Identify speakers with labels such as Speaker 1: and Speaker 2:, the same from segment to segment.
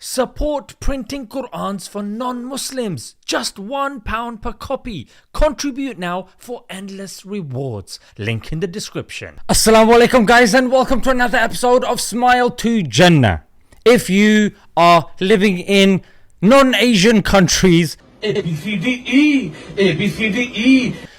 Speaker 1: Support printing Qur'ans for non-Muslims. Just £1 per copy. Contribute now for endless rewards. Link in the description. Assalamu alaikum guys, and welcome to another episode of Smile to Jannah. If you are living in non-Asian countries, ABCDE,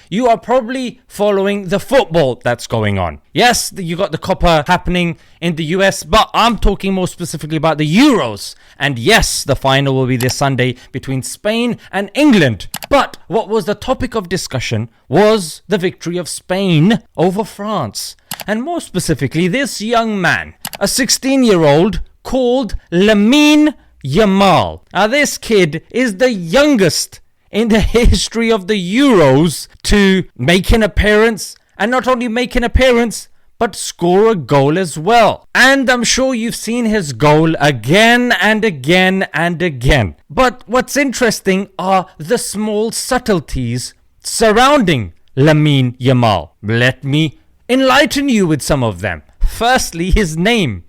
Speaker 1: you are probably following the football that's going on. Yes, you got the Copa happening in the US, but I'm talking more specifically about the Euros. And yes, the final will be this Sunday between Spain and England. But what was the topic of discussion was the victory of Spain over France. And more specifically, this young man, a 16-year-old called Lamine Yamal. Now this kid is the youngest in the history of the Euros to make an appearance, and not only make an appearance, but score a goal as well. And I'm sure you've seen his goal again and again and again. But what's interesting are the small subtleties surrounding Lamine Yamal. Let me enlighten you with some of them. Firstly, his name.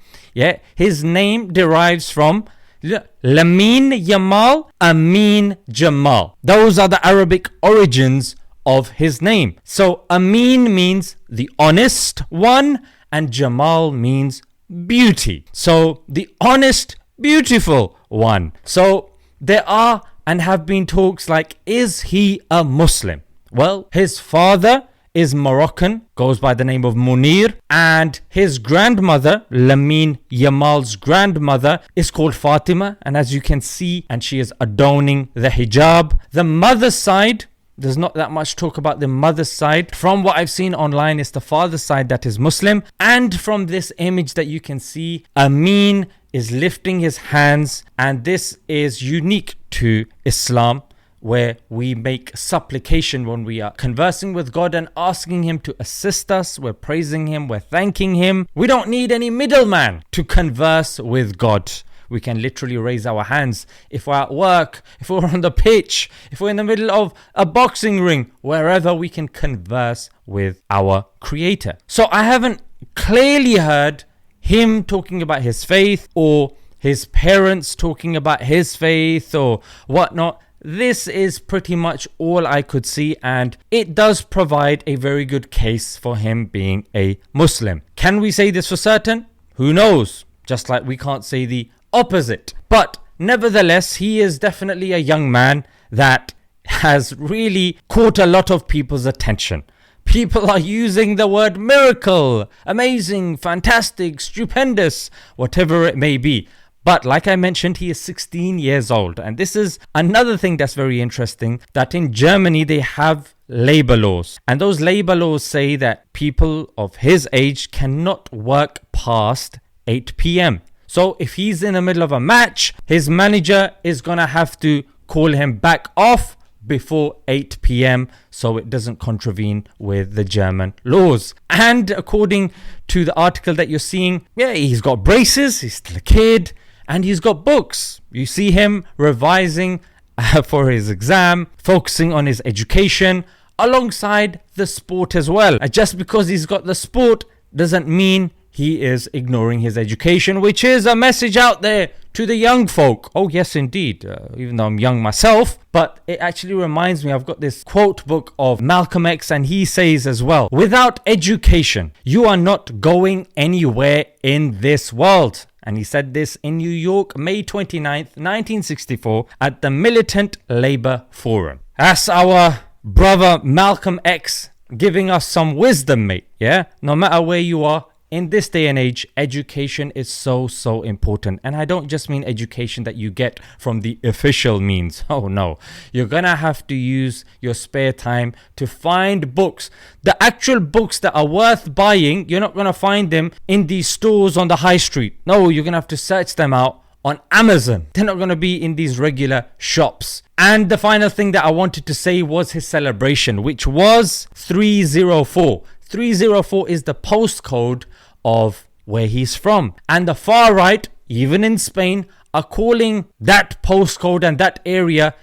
Speaker 1: His name derives from Lamine Yamal, Amin Jamal. Those are the Arabic origins of his name. So Amin means the honest one, and Jamal means beauty. So the honest, beautiful one. So there are and have been talks like, is he a Muslim? Well, his father is Moroccan, goes by the name of Munir, and his grandmother, Lamine Yamal's grandmother, is called Fatima, and as you can see, and she is adorning the hijab. The mother's side, there's not that much talk about the mother's side. From what I've seen online, it's the father's side that is Muslim. And from this image that you can see, Amin is lifting his hands, and this is unique to Islam, where we make supplication when we are conversing with God and asking Him to assist us. We're praising Him, we're thanking Him. We don't need any middleman to converse with God. We can literally raise our hands if we're at work, if we're on the pitch, if we're in the middle of a boxing ring, wherever we can converse with our Creator. So I haven't clearly heard him talking about his faith, or his parents talking about his faith or whatnot. This is pretty much all I could see, and it does provide a very good case for him being a Muslim. Can we say this for certain? Who knows? Just like we can't say the opposite. But nevertheless, he is definitely a young man that has really caught a lot of people's attention. People are using the word miracle, amazing, fantastic, stupendous, whatever it may be. But like I mentioned, he is 16 years old. And this is another thing that's very interesting, that in Germany they have labor laws. And those labor laws say that people of his age cannot work past 8 p.m. So if he's in the middle of a match, his manager is going to have to call him back off before 8 p.m. so it doesn't contravene with the German laws. And according to the article that you're seeing, he's got braces, he's still a kid, and he's got books. You see him revising for his exam, focusing on his education alongside the sport as well. And just because he's got the sport doesn't mean he is ignoring his education, which is a message out there to the young folk. Oh yes, indeed, even though I'm young myself. But it actually reminds me, I've got this quote book of Malcolm X, and he says as well, without education, you are not going anywhere in this world. And he said this in New York, May 29th, 1964, at the Militant Labour Forum. That's our brother Malcolm X giving us some wisdom, mate. Yeah, no matter where you are, in this day and age, education is so important. And I don't just mean education that you get from the official means. Oh no, you're gonna have to use your spare time to find books. The actual books that are worth buying, you're not gonna find them in these stores on the high street. No, you're gonna have to search them out on Amazon. They're not gonna be in these regular shops. And the final thing that I wanted to say was his celebration, which was 304. 304 is the postcode of where he's from. And the far right, even in Spain, are calling that postcode and that area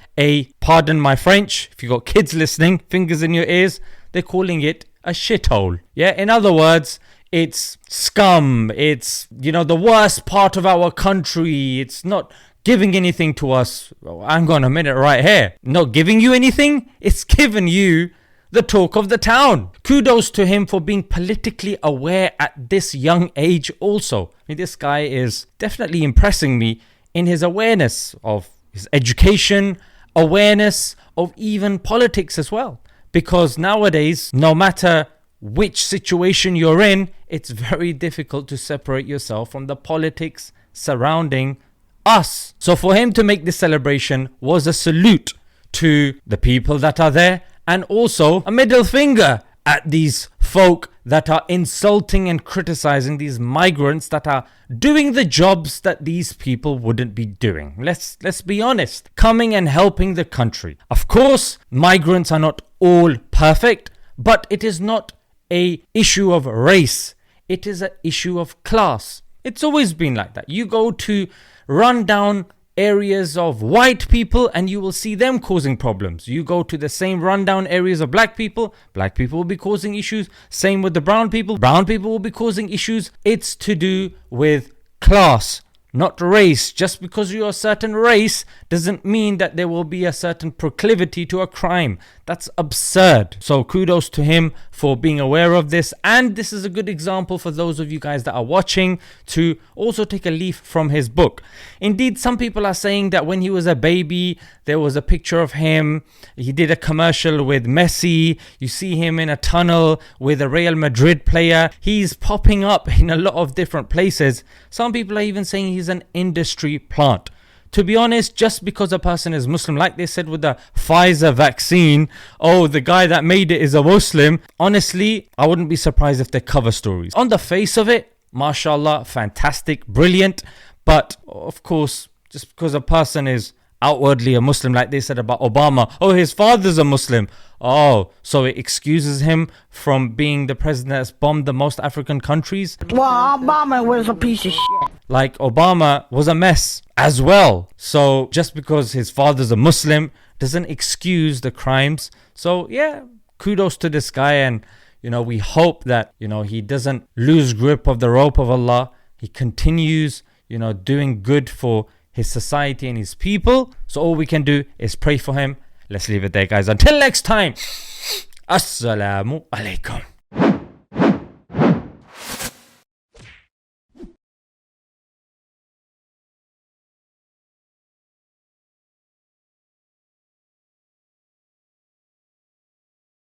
Speaker 1: pardon my French, if you got kids listening, fingers in your ears, they're calling it a shithole. Yeah, in other words, it's scum, it's, the worst part of our country, it's not giving anything to us. Well, hang on a minute right here. Not giving you anything? It's given you the talk of the town. Kudos to him for being politically aware at this young age also. I mean, this guy is definitely impressing me in his awareness of his education, awareness of even politics as well. Because nowadays, no matter which situation you're in, it's very difficult to separate yourself from the politics surrounding us. So for him to make this celebration was a salute to the people that are there, and also a middle finger at these folk that are insulting and criticizing these migrants that are doing the jobs that these people wouldn't be doing. Let's be honest. Coming and helping the country. Of course, migrants are not all perfect, but it is not a issue of race. It is an issue of class. It's always been like that. You go to rundown areas of white people and you will see them causing problems. You go to the same rundown areas of black people will be causing issues. Same with the brown people will be causing issues. It's to do with class, not race. Just because you're a certain race doesn't mean that there will be a certain proclivity to a crime. That's absurd. So kudos to him for being aware of this, and this is a good example for those of you guys that are watching to also take a leaf from his book. Indeed, some people are saying that when he was a baby, there was a picture of him. He did a commercial with Messi. You see him in a tunnel with a Real Madrid player. He's popping up in a lot of different places. Some people are even saying he's an industry plant. To be honest, just because a person is Muslim, like they said with the Pfizer vaccine, oh, the guy that made it is a Muslim. Honestly, I wouldn't be surprised if they're cover stories. On the face of it, mashallah, fantastic, brilliant. But of course, just because a person is outwardly a Muslim, like they said about Obama, oh, his father's a Muslim. Oh, so it excuses him from being the president that's bombed the most African countries?
Speaker 2: Well, Obama was a piece of shit.
Speaker 1: Like Obama was a mess as well. So just because his father's a Muslim doesn't excuse the crimes. So yeah, kudos to this guy, and we hope that he doesn't lose grip of the rope of Allah. He continues doing good for his society and his people. So all we can do is pray for him. Let's leave it there, guys. Until next time, Assalamu alaikum.